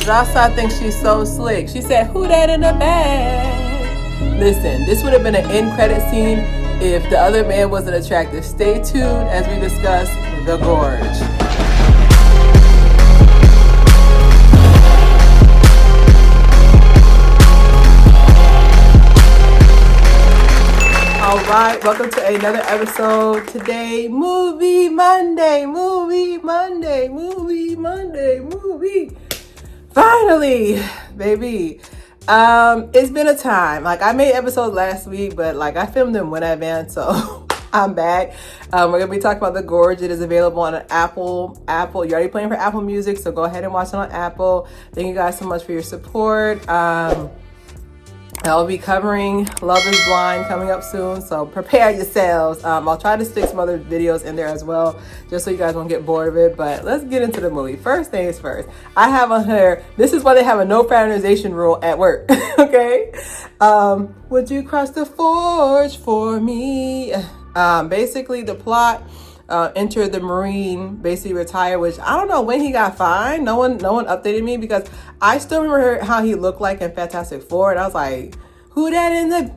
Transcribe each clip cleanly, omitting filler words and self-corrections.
Rasa thinks she's so slick. She said, "Who that in the bag?" Listen, this would have been an end credit scene if the other man wasn't attractive. Stay tuned as we discuss the gorge. All right, welcome to another episode. Today, Movie Monday. Finally, baby. It's been a time. Like, I made episodes last week, but like I filmed them in advance, so I'm back. We're gonna be talking about The Gorge. It is available on Apple. You're already playing for Apple Music, so go ahead and watch it on Apple. Thank you guys so much for your support. I'll be covering Love is Blind coming up soon, so prepare yourselves. I'll try to stick some other videos in there as well, just so you guys won't get bored of it. But let's get into the movie. First things first, I have on here, this is why they have a no fraternization rule at work, okay? Would you cross the forge for me? Basically, the plot, enter the Marine, basically retire, which I don't know when he got fined. No one updated me, because I still remember how he looked like in Fantastic Four, and I was like, who that in the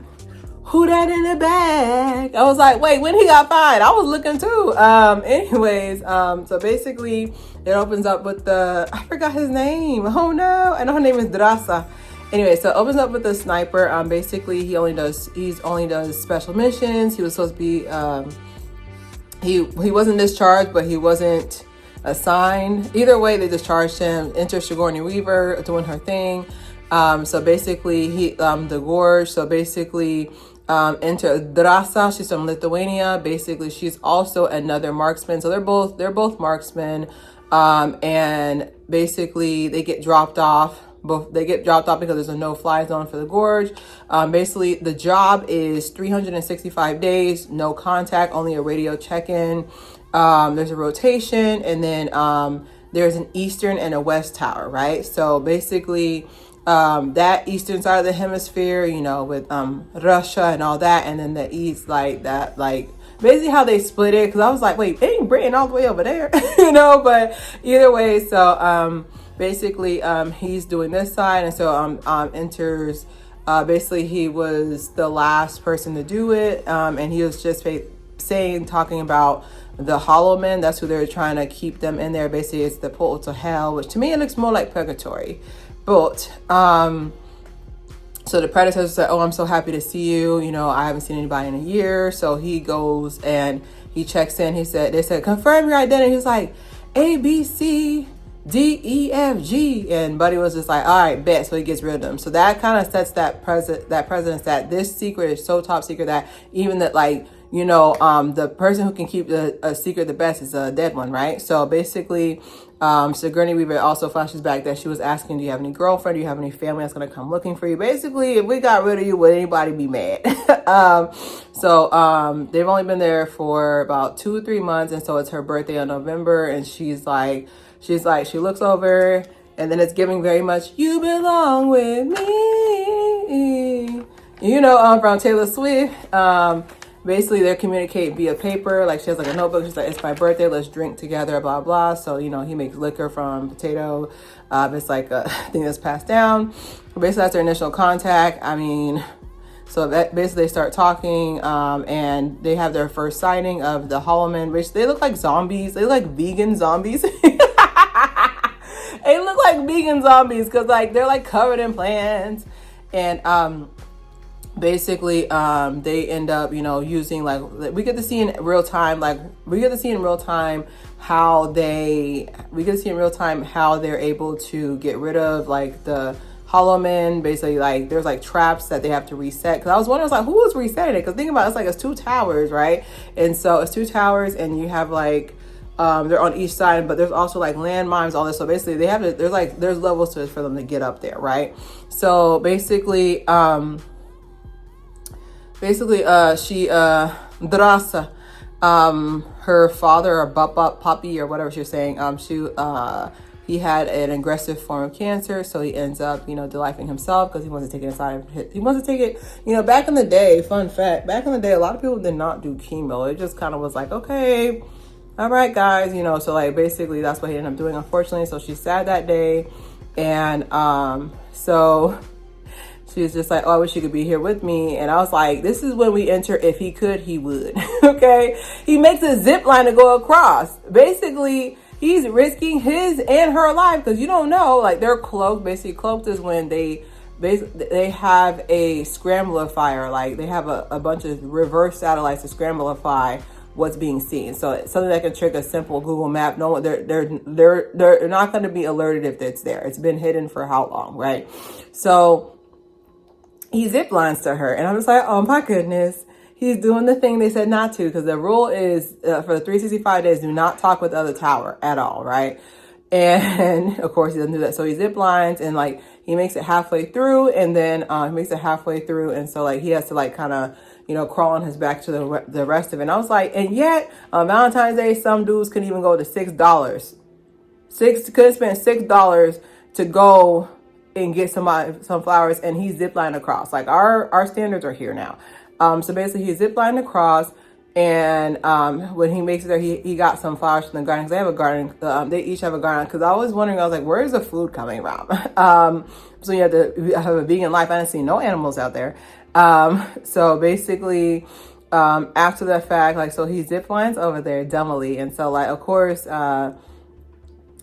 bag? I was like, wait, when he got fined? I was looking too. So basically it opens up with I forgot his name. Oh no, I know her name is Drasa. Anyway, so it opens up with the sniper. Basically he only does special missions. He was supposed to be he wasn't discharged, but he wasn't assigned. Either way, they discharged him. Enter Sigourney Weaver doing her thing. So basically, the gorge. So basically, enter Drasa. She's from Lithuania. Basically, she's also another marksman. So they're both marksmen. And basically, they get dropped off. They get dropped off because there's a no-fly zone for the gorge. Basically, the job is 365 days, no contact, only a radio check-in. There's a rotation, and then there's an eastern and a west tower, right? So basically, that eastern side of the hemisphere, with Russia and all that, and then the east, basically how they split it. Because I was like, wait, ain't Britain all the way over there, But either way, so basically, he's doing this side, and so enters. Basically, he was the last person to do it, and he was just talking about the Hollow Men. That's who they're trying to keep them in there. Basically, it's the portal to hell, which to me it looks more like purgatory. But so the predecessor said, "Oh, I'm so happy to see you. I haven't seen anybody in a year." So he goes and he checks in. They said, "Confirm your identity." He's like, "ABC DEFG," and Buddy was just like, all right, bet. So he gets rid of them. So that kind of sets that precedence that this secret is so top secret that even that, the person who can keep a secret the best is a dead one, right? So basically, Sigourney Weaver also flashes back that she was asking, do you have any girlfriend? Do you have any family that's going to come looking for you? Basically, if we got rid of you, would anybody be mad? So they've only been there for about 2 or 3 months, and so it's her birthday in November, and she looks over, and then it's giving very much, you belong with me, from Taylor Swift. Basically, they're communicating via paper. Like, she has a notebook. She's like, it's my birthday, let's drink together, blah, blah. So, he makes liquor from potato. It's like a thing that's passed down. Basically, that's their initial contact. So that basically they start talking, and they have their first sighting of the Hollow Men, which they look like zombies. They look like vegan zombies. They look like vegan zombies because they're covered in plants, and basically they end up using we get to see in real time how they're able to get rid of the Hollow Men. Basically, there's traps that they have to reset, because I was wondering, who was resetting it? Because think about it's 2 towers, right? And so it's 2 towers, and you have they're on each side, but there's also landmines, all this. So basically they have to, there's levels to it for them to get up there, right? So basically she Drasa, her father, or Papi, or whatever she was saying, he had an aggressive form of cancer, so he ends up, delifing himself because he wants to take it. He wants to take it. Back in the day, fun fact, a lot of people did not do chemo. It just kind of was okay, all right, guys, so basically that's what he ended up doing, unfortunately. So she's sad that day. And so she was just like, oh, I wish you could be here with me. And I was like, this is when we enter, if he could, he would. Okay. He makes a zip line to go across. Basically, he's risking his and her life, because you don't know, like, they're cloaked. Basically, cloaked is when they have a scramblifier, like they have a bunch of reverse satellites to scramblify what's being seen. So it's something that can trick a simple Google map. No, they're not going to be alerted if it's there. It's been hidden for how long, right? So he zip lines to her, and I'm just like, oh my goodness, he's doing the thing they said not to, because the rule is for the 365 days, do not talk with the other tower at all, right? And of course he doesn't do that. So he zip lines, and like he makes it halfway through, and then he makes it halfway through, and so like he has to like kind of, you know, crawl on his back to the rest of it. And I was like, and yet on Valentine's Day, some dudes couldn't even go to $6. Could spend $6 to go and get some flowers, and he's ziplined across. Like our standards are here now. So basically he ziplined across, and when he makes it there, he got some flowers from the garden, because they have a garden. They each have a garden. Because I was wondering, I was like, where is the food coming from? So you have to have a vegan life. I didn't see no animals out there. So basically, after the fact, like, so he zip lines over there dumbly, and so like, of course,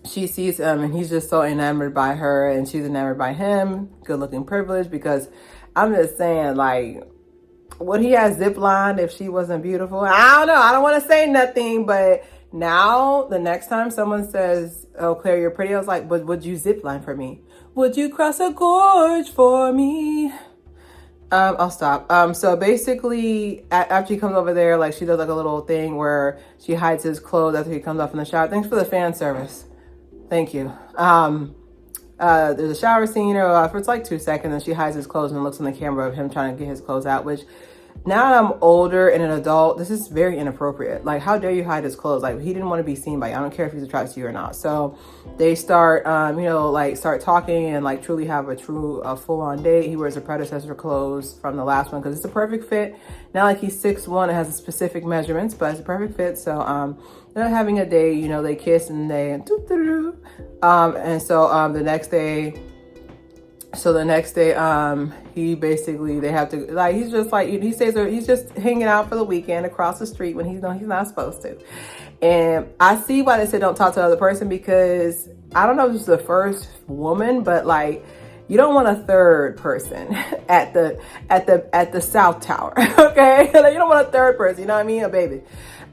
she sees him, and he's just so enamored by her, and she's enamored by him. Good looking privilege, because I'm just saying, like, would he have zip lined if she wasn't beautiful? I don't know. I don't want to say nothing, but now the next time someone says, oh, Claire, you're pretty, I was like, but would you zip line for me? Would you cross a gorge for me? I'll stop. So basically, after he comes over there, like, she does like a little thing where she hides his clothes after he comes off in the shower. Thanks for the fan service. Thank you. There's a shower scene, or for it's like 2 seconds, and she hides his clothes and looks on the camera of him trying to get his clothes out, which, now that I'm older and an adult, this is very inappropriate. Like, how dare you hide his clothes? Like, he didn't want to be seen by you. I don't care if he's attracted to you or not. So they start, you know, like, start talking and like truly have a full-on date. He wears the predecessor clothes from the last one because it's a perfect fit. Not like he's 6'1" and has specific measurements, but it's a perfect fit. So they're having a date. You know, they kiss and they and so the next day. So the next day, he basically, they have to, like, he's just like, he says he's just hanging out for the weekend across the street when he's not supposed to. And I see why they said don't talk to the other person, because I don't know if this is the first woman, but like, you don't want a third person at the South Tower, okay? Like, you don't want a third person, you know what I mean? A baby.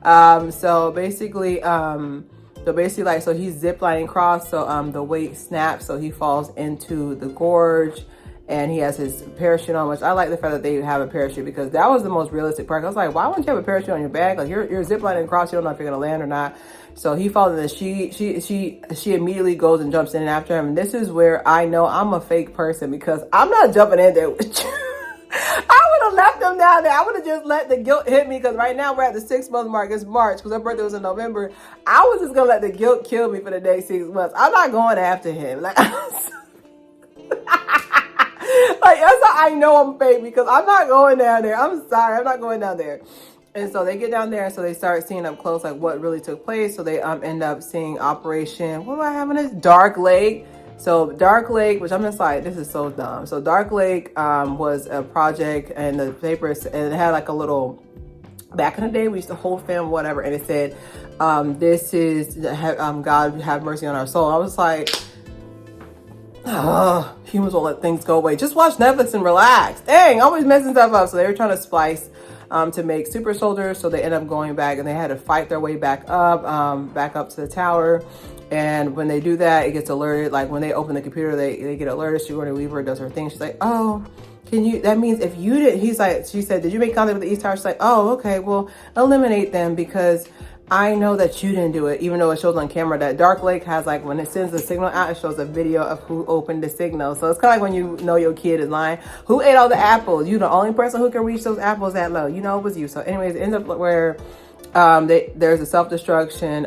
So basically, like, so he's ziplining across, so the weight snaps, so he falls into the gorge, and he has his parachute on, which I like the fact that they have a parachute, because that was the most realistic part. I was like, why wouldn't you have a parachute on your back? Like, you're ziplining across, you don't know if you're gonna land or not. So he falls in, she immediately goes and jumps in after him. And this is where I know I'm a fake person, because I'm not jumping in there with you. I would have left them down there. I would have just let the guilt hit me, because right now we're at the 6-month mark. It's March, because her birthday was in November. I was just gonna let the guilt kill me for the next 6 months. I'm not going after him. Like, like, that's how I know I'm fake, because I'm not going down there. I'm sorry, I'm not going down there. And so they get down there, and so they start seeing up close like what really took place. So they end up seeing Operation, what do I have in this? Dark Lake. So Dark Lake, which I'm just like, this is so dumb. So Dark Lake was a project, and the papers, and it had like a little, back in the day we used to hold film, whatever, and it said, this is, God have mercy on our soul. I was like, oh, humans won't let things go away. Just watch Netflix and relax. Dang, always messing stuff up. So they were trying to splice to make super soldiers. So they end up going back, and they had to fight their way back up to the tower. And when they do that, it gets alerted. Like, when they open the computer, they get alerted. Sigourney Weaver does her thing. She's like, oh, can you, that means if you did, she said, did you make contact with the East Tower? She's like, oh, okay, well, eliminate them, because I know that you didn't do it, even though it shows on camera that Dark Lake has, like, when it sends the signal out, it shows a video of who opened the signal. So it's kind of like when you know your kid is lying. Who ate all the apples? You the only person who can reach those apples that low. You know it was you. So anyways, it ends up where there's a self-destruction,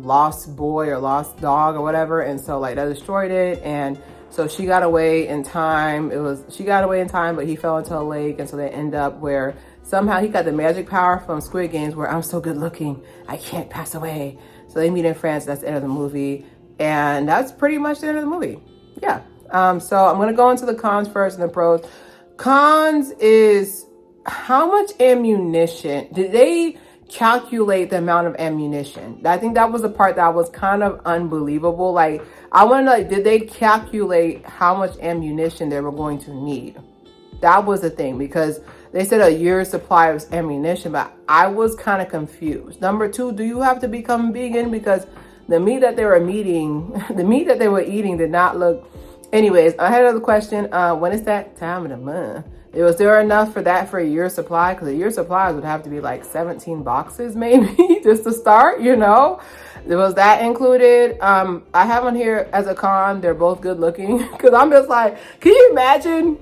lost boy or lost dog or whatever. And so, like, that destroyed it. And so she got away in time. She got away in time, but he fell into a lake. And so they end up where somehow he got the magic power from Squid Games, where I'm so good looking, I can't pass away. So they meet in France. That's the end of the movie. And that's pretty much the end of the movie. yeah. So I'm gonna go into the cons first and the pros. Cons is how much ammunition did they calculate the amount of ammunition? I think that was the part that was kind of unbelievable. Like, I want to know, like, did they calculate how much ammunition they were going to need? That was the thing, because they said a year's supply of ammunition, but I was kind of confused. Number two, do you have to become vegan? Because the meat that they were eating did not look. Anyways, I had another question. When is that time of the month? Was there enough for that for a year's supply? Because a year's supplies would have to be like 17 boxes maybe just to start, you know? Was that included? I have on here as a con, they're both good looking. Because I'm just like, can you imagine?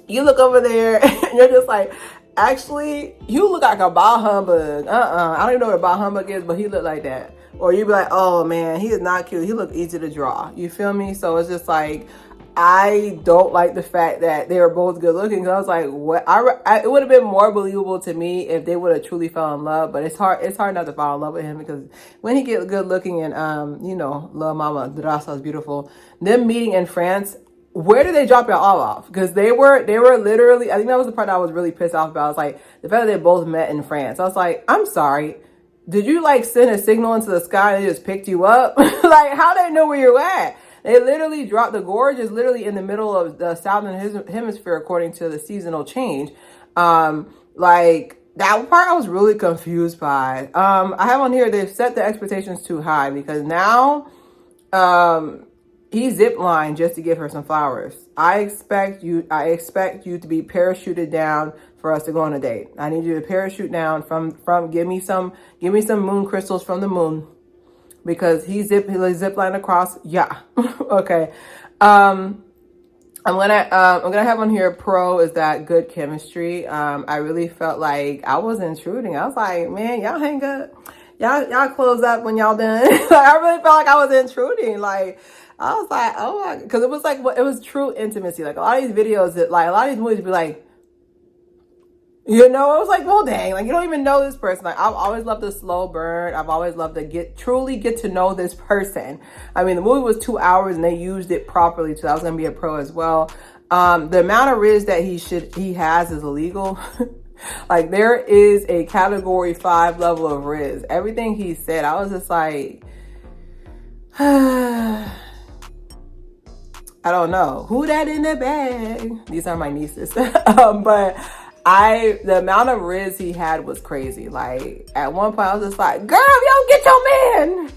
You look over there and you're just like, actually, you look like a bah humbug. I don't even know what a bah humbug is, but he looked like that. Or you'd be like, oh man, he is not cute. He looked easy to draw. You feel me? So it's just like, I don't like the fact that they were both good looking. Cause I was like, what? It would have been more believable to me if they would have truly fell in love. But it's hard not to fall in love with him, because when he gets good looking and you know, love Mama Drasa is beautiful. Them meeting in France. Where did they drop y'all all off? Because they were literally, I think that was the part I was really pissed off about. I was like, the fact that they both met in France. I was like, I'm sorry. Did you like send a signal into the sky and they just picked you up? Like, how they know where you're at? They literally dropped. The gorge is literally in the middle of the southern hemisphere according to the seasonal change. Like, that part I was really confused by. I have on here, they've set the expectations too high, because now he ziplined just to give her some flowers. I expect you to be parachuted down for us to go on a date. I need you to parachute down from give me some moon crystals from the moon, because he ziplined across. Yeah. Okay. I'm gonna have on here, pro is that good chemistry. I really felt like I was intruding. I was like, man, y'all hang up. Y'all close up when y'all done. Like, I really felt like I was intruding. Like, I was like, oh my, because it was like, it was true intimacy. Like, a lot of these videos that, like, a lot of these movies be like, you know, it was like, well, dang, like, you don't even know this person. Like, I've always loved the slow burn. I've always loved to truly get to know this person. I mean, the movie was 2 hours and they used it properly, so that was gonna be a pro as well. The amount of riz that he has is illegal. Like, there is a category 5 level of riz. Everything he said, I was just like, I don't know who that in the bag. These are my nieces. But the amount of riz he had was crazy. Like, at one point I was just like, girl, yo, get your man.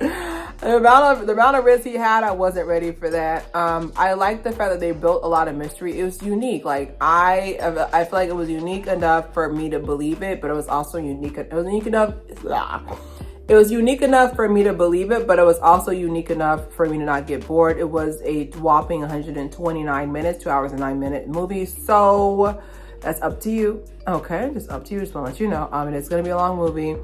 The amount of riz he had, I wasn't ready for that. I like the fact that they built a lot of mystery. It was unique. Like, I feel like it was unique enough for me to believe it, but it was also unique. It was unique enough. It was unique enough for me to believe it, but it was also unique enough for me to not get bored. It was a whopping 129 minutes, 2 hours and 9 minute movie. So that's up to you. Okay, just up to you. Just want to let you know. And it's gonna be a long movie.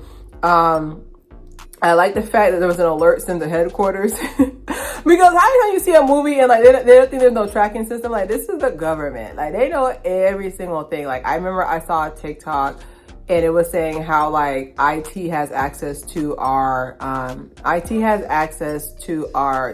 I like the fact that there was an alert sent to headquarters. Because how you see a movie and like they don't think there's no tracking system? Like, this is the government. Like, they know every single thing. Like, I remember I saw a TikTok and it was saying how like IT has access to our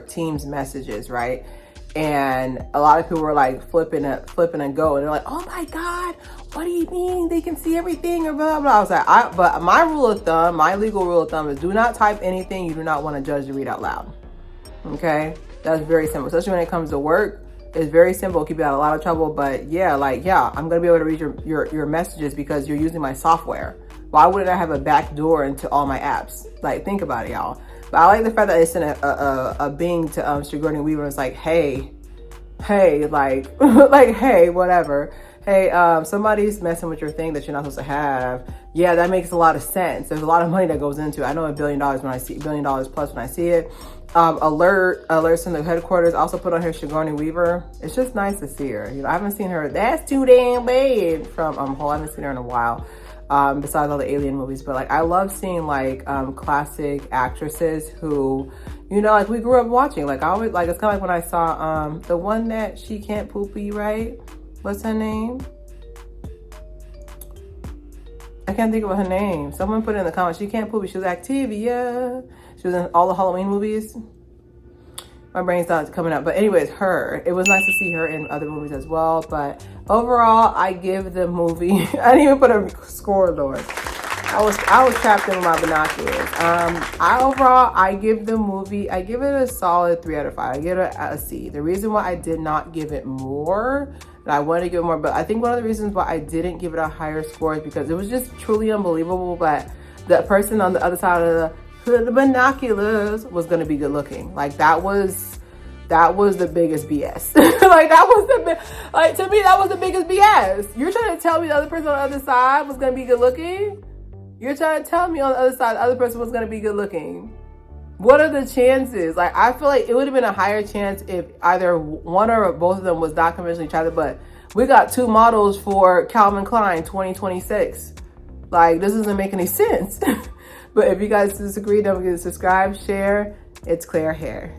team's messages, right? And a lot of people were like flipping and go, and they're like, oh my God, what do you mean they can see everything, or blah, blah. I was like, but my rule of thumb, my legal rule of thumb is do not type anything you do not want to judge to read out loud. Okay? That's very simple, especially when it comes to work. It's very simple, keep you out of a lot of trouble. But yeah, like, yeah, I'm gonna be able to read your messages because you're using my software. Why wouldn't I have a back door into all my apps? Like, think about it, y'all. But I like the fact that they sent a Bing to Sigourney Weaver. It's like, hey, like, like, hey, whatever. Hey, somebody's messing with your thing that you're not supposed to have. Yeah, that makes a lot of sense. There's a lot of money that goes into it. I know $1 billion when I see $1 billion plus when I see it. Alerts in the headquarters. Also put on here Sigourney Weaver. It's just nice to see her. You know, I haven't seen her. That's too damn bad from I haven't seen her in a while. Besides all the alien movies, but like, I love seeing like classic actresses who, you know, like we grew up watching. Like, I always like, it's kind of like when I saw the one that She Can't Poopy, right? What's her name? I can't think of her name. Someone put it in the comments. She Can't Poopy. She was Activia. She was in all the Halloween movies. My brain's not coming up. But anyways, her. It was nice to see her in other movies as well. But overall, I give the movie, I didn't even put a score, Lord. I was trapped in my binoculars. I give the movie, I give it a solid 3 out of 5. I give it a C. The reason why I did not give it more, and I wanted to give it more, but I think one of the reasons why I didn't give it a higher score is because it was just truly unbelievable that the person on the other side of the binoculars was gonna be good looking. Like that was the biggest BS. Like that was like to me that was the biggest BS. You're trying to tell me the other person on the other side was gonna be good looking? You're trying to tell me on the other side the other person was gonna be good looking? What are the chances? Like I feel like it would have been a higher chance if either one or both of them was not conventionally attractive, but we got 2 models for Calvin Klein 2026. Like this doesn't make any sense. But if you guys disagree, don't forget to subscribe, share. It's Claire Haire.